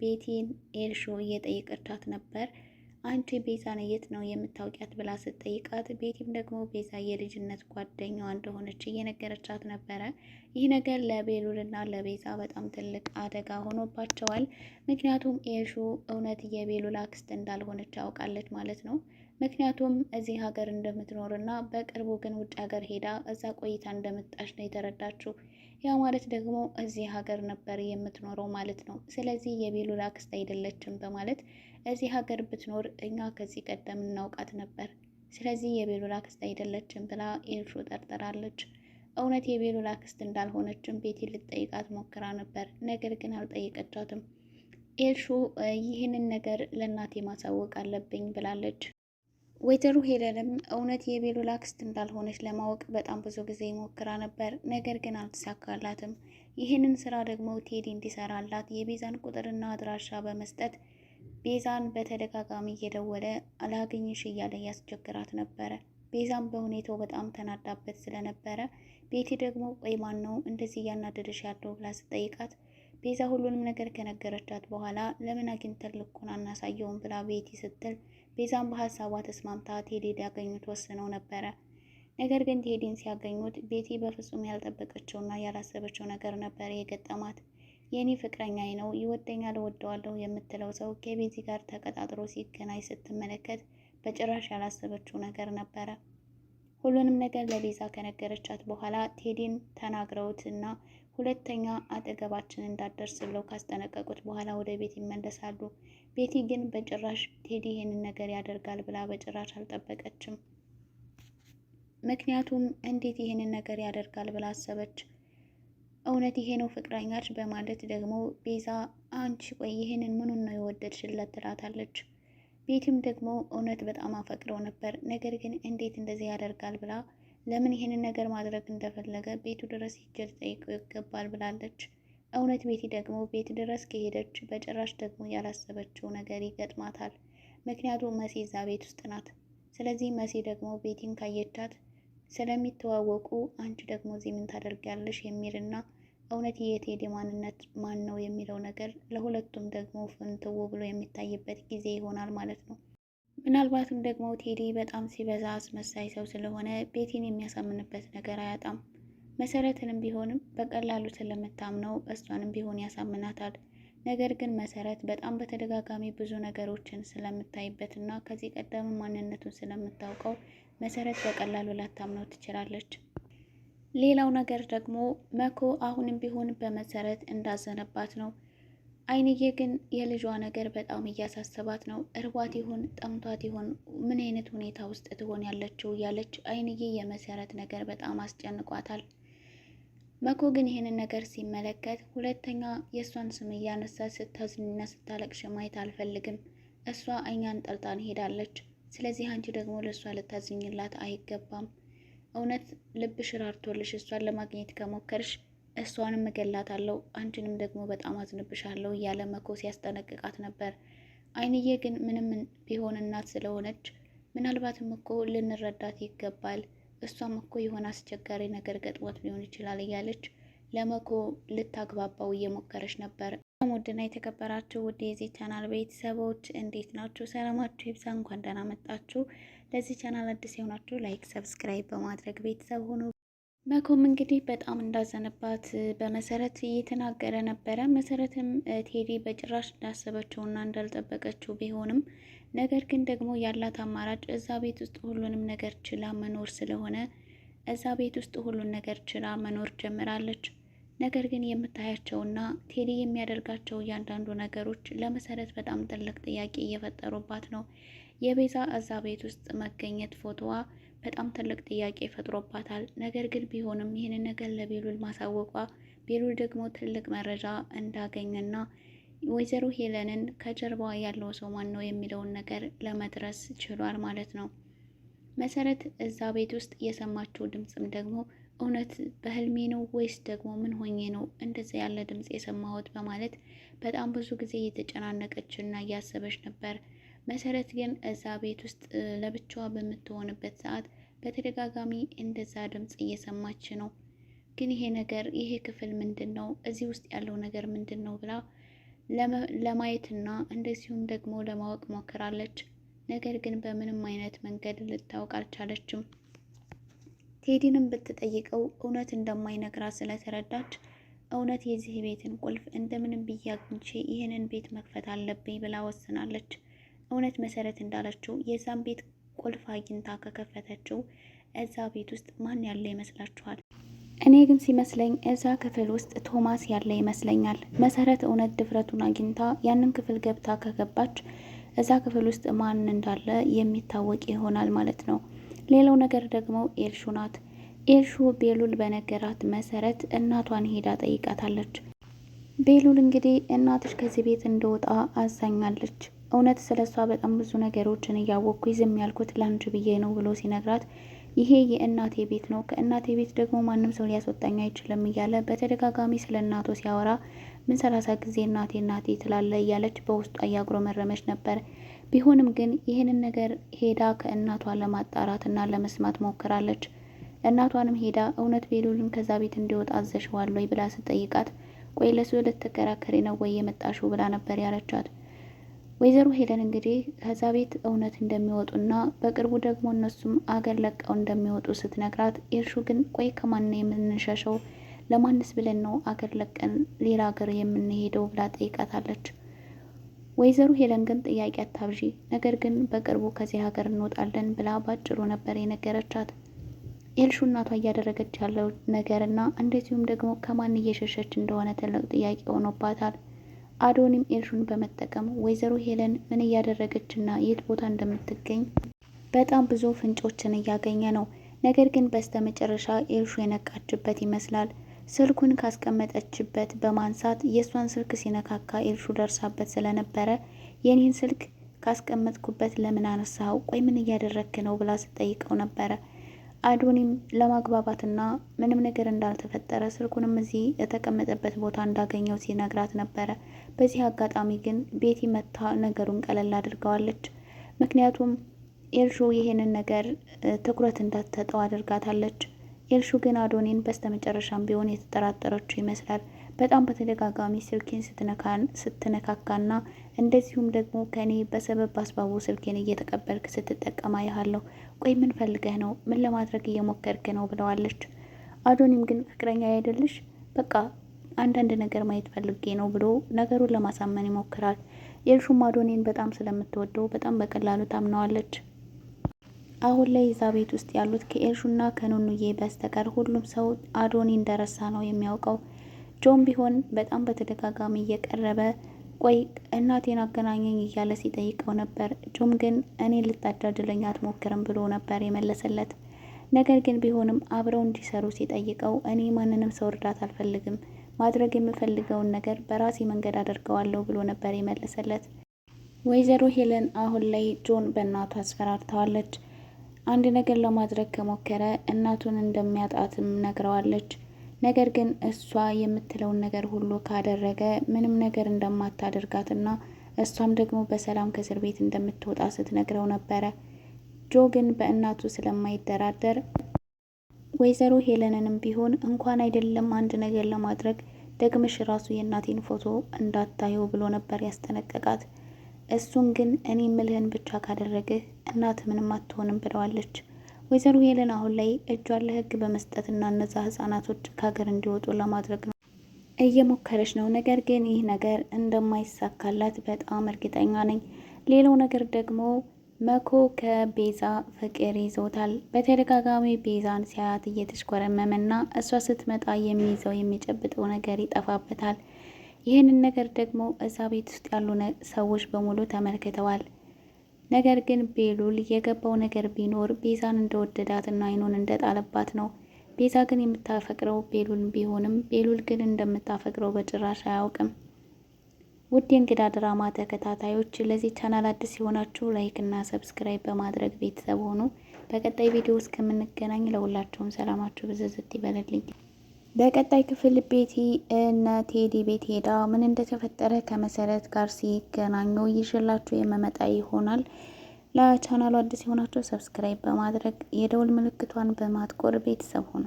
ቤቲን ኤልሹ እየጠየቀቻት ነበር። አንቺ ቤዛን የት ነው የምታውቂያት ብላ ስትጠይቃት ቤቲም ደግሞ ቤዛ የልጅነት ጓደኛዋ እንደሆነች እየነገረቻት ነበረ። ይህ ነገር ለቤሉልና ለቤዛ በጣም ትልቅ አደጋ ሆኖባቸዋል። ምክንያቱም ኤልሹ እውነት የቤሉል አክስት እንዳልሆነች ያውቃለች ማለት ነው። ምክንያቱም እዚህ ሀገር እንደምትኖርና በቅርቡ ግን ውጭ ሀገር ሄዳ እዛ ቆይታ እንደመጣች ነው የተረዳችው። ያ ማለት ደግሞ እዚህ ሀገር ነበር የምትኖረው ማለት ነው። ስለዚህ የቤሉል አክስት አይደለችም በማለት እዚህ ሀገር ብትኖር እኛ ከዚህ ቀደም እናውቃት ነበር፣ ስለዚህ የቤሉል አክስት አይደለችም ብላ ኤልሹ ጠርጥራለች። እውነት የቤሉል አክስት እንዳልሆነችም ቤቲ ልትጠይቃት ሞክራ ነበር፣ ነገር ግን አልጠየቀቻትም። ኤልሹ ይህንን ነገር ለእናቴ ማሳወቅ አለብኝ ብላለች። ወይዘሮ ሄለንም እውነት የቤሉል አክስት እንዳልሆነች ለማወቅ በጣም ብዙ ጊዜ ሞክራ ነበር፣ ነገር ግን አልተሳካላትም። ይህንን ስራ ደግሞ ቴዲ እንዲሰራላት የቤዛን ቁጥርና አድራሻ በመስጠት ቤዛን በተደጋጋሚ እየደወለ አላገኝሽ እያለ ያስቸግራት ነበረ። ቤዛም በሁኔታው በጣም ተናዳበት ስለነበረ ቤቲ ደግሞ ቆይ ማን ነው እንደዚህ እያናደደሽ ያለው ብላ ስጠይቃት ቤዛ ሁሉንም ነገር ከነገረቻት በኋላ ለምን አግኝተን ልኩን አናሳየውም ብላ ቤቲ ስትል ቤዛም በሀሳቧ ተስማምታ ቴዲ ሊያገኙት ወስነው ነበረ። ነገር ግን ቴዲን ሲያገኙት ቤቲ በፍጹም ያልጠበቀችውና ያላሰበችው ነገር ነበር የገጠማት። የኔ ፍቅረኛዬ ነው ይወደኛል፣ እወደዋለሁ የምትለው ሰው ከቤዚ ጋር ተቀጣጥሮ ሲገናኝ ስትመለከት በጭራሽ ያላሰበችው ነገር ነበረ። ሁሉንም ነገር ለቤዛ ከነገረቻት በኋላ ቴዲን ተናግረውትና ሁለተኛ አጠገባችን እንዳደርስ ብለው ካስጠነቀቁት በኋላ ወደ ቤት ይመለሳሉ። ቤቲ ግን በጭራሽ ቴዲ ይህንን ነገር ያደርጋል ብላ በጭራሽ አልጠበቀችም። ምክንያቱም እንዴት ይህንን ነገር ያደርጋል ብላ አሰበች። እውነት ይሄ ነው ፍቅረኛች በማለት ደግሞ ቤዛ አንቺ ቆይ ይህንን ምኑን ነው የወደድሽለት ትላታለች። ቤቲም ደግሞ እውነት በጣም አፈቅረው ነበር፣ ነገር ግን እንዴት እንደዚህ ያደርጋል ብላ ለምን ይህንን ነገር ማድረግ እንደፈለገ ቤቱ ድረስ ሂጅ ልጠይቀው ይገባል ብላለች። እውነት ቤቲ ደግሞ ቤት ድረስ ከሄደች በጭራሽ ደግሞ ያላሰበችው ነገር ይገጥማታል። ምክንያቱም መሲ እዛ ቤት ውስጥ ናት። ስለዚህ መሲ ደግሞ ቤቲን ካየቻት ስለሚተዋወቁ አንቺ ደግሞ እዚህ ምን ታደርጊያለሽ የሚልና እውነት የቴዲ ማንነት ማን ነው የሚለው ነገር ለሁለቱም ደግሞ ፍንትው ብሎ የሚታይበት ጊዜ ይሆናል ማለት ነው። ምናልባትም ደግሞ ቴዲ በጣም ሲበዛ አስመሳይ ሰው ስለሆነ ቤቲን የሚያሳምንበት ነገር አያጣም። መሰረትንም ቢሆንም በቀላሉ ስለምታምነው እሷንም ቢሆን ያሳምናታል። ነገር ግን መሰረት በጣም በተደጋጋሚ ብዙ ነገሮችን ስለምታይበትና ከዚህ ቀደም ማንነቱን ስለምታውቀው መሰረት በቀላሉ ላታምነው ትችላለች። ሌላው ነገር ደግሞ መኮ አሁንም ቢሆን በመሰረት እንዳዘነባት ነው። አይንዬ ግን የልጇ ነገር በጣም እያሳሰባት ነው። እርቧት ይሆን ጠምቷት ይሆን ምን አይነት ሁኔታ ውስጥ ትሆን ያለችው እያለች አይንዬ የመሰረት ነገር በጣም አስጨንቋታል። መኮ ግን ይህንን ነገር ሲመለከት ሁለተኛ የእሷን ስም እያነሳ ስታዝንና ስታለቅሽ ማየት አልፈልግም። እሷ እኛን ጠልጣን ሄዳለች። ስለዚህ አንቺ ደግሞ ለእሷ ልታዝኝላት አይገባም። እውነት ልብሽ ራርቶልሽ እሷን ለማግኘት ከሞከርሽ እሷንም እገላታለሁ፣ አንቺንም ደግሞ በጣም አዝንብሻለሁ እያለ መኮ ሲያስጠነቅቃት ነበር። አይንዬ ግን ምንም ቢሆን እናት ስለሆነች ምናልባትም እኮ ልንረዳት ይገባል፣ እሷም እኮ የሆነ አስቸጋሪ ነገር ገጥሞት ሊሆን ይችላል እያለች ለመኮ ልታግባባው እየሞከረች ነበር። ውድና የተከበራችሁ ውድ የዚህ ቻናል ቤተሰቦች እንዴት ናችሁ? ሰላማችሁ ይብዛ። እንኳን ደህና መጣችሁ። ለዚህ ቻናል አዲስ የሆናችሁ ላይክ፣ ሰብስክራይብ በማድረግ ቤተሰብ ሆኖ መኮም እንግዲህ በጣም እንዳዘነባት በመሰረት እየተናገረ ነበረ። መሰረትም ቴዲ በጭራሽ እንዳሰበችውና እንዳልጠበቀችው ቢሆንም ነገር ግን ደግሞ ያላት አማራጭ እዛ ቤት ውስጥ ሁሉንም ነገር ችላ መኖር ስለሆነ እዛ ቤት ውስጥ ሁሉን ነገር ችላ መኖር ጀምራለች። ነገር ግን የምታያቸውና ቴዲ የሚያደርጋቸው እያንዳንዱ ነገሮች ለመሰረት በጣም ትልቅ ጥያቄ እየፈጠሩባት ነው። የቤዛ እዛ ቤት ውስጥ መገኘት ፎቶዋ በጣም ትልቅ ጥያቄ ፈጥሮባታል። ነገር ግን ቢሆንም ይህንን ነገር ለቤሉል ማሳወቋ ቤሉል ደግሞ ትልቅ መረጃ እንዳገኘና ወይዘሮ ሄለንን ከጀርባዋ ያለው ሰው ማን ነው የሚለውን ነገር ለመድረስ ችሏል ማለት ነው። መሰረት እዛ ቤት ውስጥ የሰማችው ድምፅም ደግሞ እውነት በህልሜ ነው ወይስ ደግሞ ምን ሆኜ ነው እንደዚያ ያለ ድምፅ የሰማሁት በማለት በጣም ብዙ ጊዜ እየተጨናነቀችና እያሰበች ነበር። መሰረት ግን እዛ ቤት ውስጥ ለብቻዋ በምትሆንበት ሰዓት በተደጋጋሚ እንደዛ ድምፅ እየሰማች ነው። ግን ይሄ ነገር ይሄ ክፍል ምንድን ነው? እዚህ ውስጥ ያለው ነገር ምንድን ነው ብላ ለማየትና እንደዚሁም ደግሞ ለማወቅ ሞክራለች። ነገር ግን በምንም አይነት መንገድ ልታውቅ አልቻለችም። ቴዲንም ብትጠይቀው እውነት እንደማይነግራት ስለተረዳች እውነት የዚህ ቤትን ቁልፍ እንደምንም ብዬ አግኝቼ ይህንን ቤት መክፈት አለብኝ ብላ ወስናለች። እውነት መሰረት እንዳለችው የዛን ቤት ቁልፍ አግኝታ ከከፈተችው እዛ ቤት ውስጥ ማን ያለ ይመስላችኋል? እኔ ግን ሲመስለኝ እዛ ክፍል ውስጥ ቶማስ ያለ ይመስለኛል። መሰረት እውነት ድፍረቱን አግኝታ ያንን ክፍል ገብታ ከገባች እዛ ክፍል ውስጥ ማን እንዳለ የሚታወቅ ይሆናል ማለት ነው። ሌላው ነገር ደግሞ ኤልሹ ናት። ኤልሹ ቤሉል በነገራት መሰረት እናቷን ሄዳ ጠይቃታለች። ቤሉል እንግዲህ እናትሽ ከዚህ ቤት እንደወጣ አዛኛለች። እውነት ስለሷ በጣም ብዙ ነገሮችን እያወቅኩ ዝም ያልኩት ላንቺ ብዬ ነው ብሎ ሲነግራት ይሄ የእናቴ ቤት ነው፣ ከእናቴ ቤት ደግሞ ማንም ሰው ሊያስወጣኝ አይችልም እያለ በተደጋጋሚ ስለ እናቱ ሲያወራ ምን 30 ጊዜ እናቴ እናቴ ትላለ እያለች በውስጧ እያጉረመረመች ነበር። ቢሆንም ግን ይህንን ነገር ሄዳ ከእናቷ ለማጣራት እና ለመስማት ሞክራለች። እናቷንም ሄዳ እውነት ቤሉልን ከዛ ቤት እንዲወጣ አዘሽዋል ወይ ብላ ስጠይቃት ቆይ ለሱ ልትከራከሪ ነው ወይ የመጣሽው ብላ ነበር ያለቻት። ወይዘሮ ሄለን እንግዲህ ከዛ ቤት እውነት እንደሚወጡና በቅርቡ ደግሞ እነሱም አገር ለቀው እንደሚወጡ ስትነግራት ኤልሹ ግን ቆይ ከማን ነው የምንሸሸው? ለማንስ ብለን ነው አገር ለቀን ሌላ ሀገር የምንሄደው ብላ ጠይቃታለች። ወይዘሮ ሄለን ግን ጥያቄ አታብዢ፣ ነገር ግን በቅርቡ ከዚህ ሀገር እንወጣለን ብላ ባጭሩ ነበር የነገረቻት። ኤልሹ እናቷ እያደረገች ያለው ነገርና እንደዚሁም ደግሞ ከማን እየሸሸች እንደሆነ ትልቅ ጥያቄ ሆኖባታል። አዶኒም ኤልሹን በመጠቀም ወይዘሮ ሄለን ምን እያደረገችና የት ቦታ እንደምትገኝ በጣም ብዙ ፍንጮችን እያገኘ ነው። ነገር ግን በስተመጨረሻ ኤልሹ የነቃችበት ይመስላል። ስልኩን ካስቀመጠችበት በማንሳት የእሷን ስልክ ሲነካካ ኤልሹ ደርሳበት ስለነበረ የኔን ስልክ ካስቀመጥኩበት ለምን አነሳው? ቆይ ምን እያደረግክ ነው ብላ ስጠይቀው ነበረ። አዶኒም ለማግባባትና ምንም ነገር እንዳልተፈጠረ ስልኩንም እዚህ የተቀመጠበት ቦታ እንዳገኘው ሲነግራት ነበረ። በዚህ አጋጣሚ ግን ቤቲ መታ ነገሩን ቀለል አድርገዋለች። ምክንያቱም ኤልሹ ይሄንን ነገር ትኩረት እንዳትሰጠው አድርጋታለች። ኤልሹ ግን አዶኒን በስተመጨረሻም ቢሆን የተጠራጠረችው ይመስላል። በጣም በተደጋጋሚ ስልኬን ስትነካካና እንደዚሁም ደግሞ ከኔ በሰበብ አስባቡ ስልኬን እየተቀበልክ ስትጠቀማ ያሃለሁ። ቆይ ምን ፈልገህ ነው? ምን ለማድረግ እየሞከርክ ነው? ብለዋለች። አዶኒም ግን ፍቅረኛ አይደልሽ? በቃ አንዳንድ ነገር ማየት ፈልጌ ነው ብሎ ነገሩን ለማሳመን ይሞክራል። ኤልሹም አዶኒን በጣም ስለምትወደው በጣም በቀላሉ ታምነዋለች። አሁን ላይ እዛ ቤት ውስጥ ያሉት ከኤልሹና ከኑኑዬ በስተቀር ሁሉም ሰው አዶኒ እንደረሳ ነው የሚያውቀው። ጆን ቢሆን በጣም በተደጋጋሚ እየቀረበ ቆይ እናቴን አገናኘኝ እያለ ሲጠይቀው ነበር። ጆም ግን እኔ ልታጃጅለኝ አትሞክርም ብሎ ነበር የመለሰለት። ነገር ግን ቢሆንም አብረው እንዲሰሩ ሲጠይቀው እኔ ማንንም ሰው እርዳታ አልፈልግም፣ ማድረግ የምፈልገውን ነገር በራሴ መንገድ አደርገዋለሁ ብሎ ነበር የመለሰለት። ወይዘሮ ሄለን አሁን ላይ ጆን በእናቱ አስፈራርተዋለች። አንድ ነገር ለማድረግ ከሞከረ እናቱን እንደሚያጣትም ነግረዋለች። ነገር ግን እሷ የምትለውን ነገር ሁሉ ካደረገ ምንም ነገር እንደማታደርጋትና እሷም ደግሞ በሰላም ከእስር ቤት እንደምትወጣ ስትነግረው ነበረ። ጆ ግን በእናቱ ስለማይደራደር ወይዘሮ ሄለንንም ቢሆን እንኳን አይደለም አንድ ነገር ለማድረግ ደግመሽ ራሱ የእናቴን ፎቶ እንዳታየው ብሎ ነበር ያስጠነቀቃት። እሱን ግን እኔ ምልህን ብቻ ካደረግህ እናት ምንም አትሆንም ብለዋለች። ወይዘሮ ሄለን አሁን ላይ እጇን ለህግ በመስጠትና እነዛ ህጻናቶች ከሀገር እንዲወጡ ለማድረግ ነው እየሞከረች ነው። ነገር ግን ይህ ነገር እንደማይሳካላት በጣም እርግጠኛ ነኝ። ሌላው ነገር ደግሞ መኮ ከቤዛ ፍቅር ይዞታል። በተደጋጋሚ ቤዛን ሲያያት እየተሽኮረመመና እሷ ስትመጣ የሚይዘው የሚጨብጠው ነገር ይጠፋበታል። ይህንን ነገር ደግሞ እዛ ቤት ውስጥ ያሉ ሰዎች በሙሉ ተመልክተዋል። ነገር ግን ቤሉል የገባው ነገር ቢኖር ቤዛን እንደወደዳትና አይኑን እንደጣለባት ነው። ቤዛ ግን የምታፈቅረው ቤሉል ቢሆንም ቤሉል ግን እንደምታፈቅረው በጭራሽ አያውቅም። ውድ የእንግዳ ድራማ ተከታታዮች ለዚህ ቻናል አዲስ የሆናችሁ ላይክ እና ሰብስክራይብ በማድረግ ቤተሰብ ሆኑ። በቀጣይ ቪዲዮ እስከምንገናኝ ለሁላችሁም ሰላማችሁ ብዝዝት ይበልልኝ። በቀጣይ ክፍል ቤቲ እነ ቴዲ ቤት ሄዳ ምን እንደተፈጠረ ከመሰረት ጋር ሲገናኙ ይዤላችሁ የመመጣ ይሆናል። ለቻናሉ አዲስ የሆናችሁ ሰብስክራይብ በማድረግ የደውል ምልክቷን በማጥቆር ቤተሰብ ሆኑ።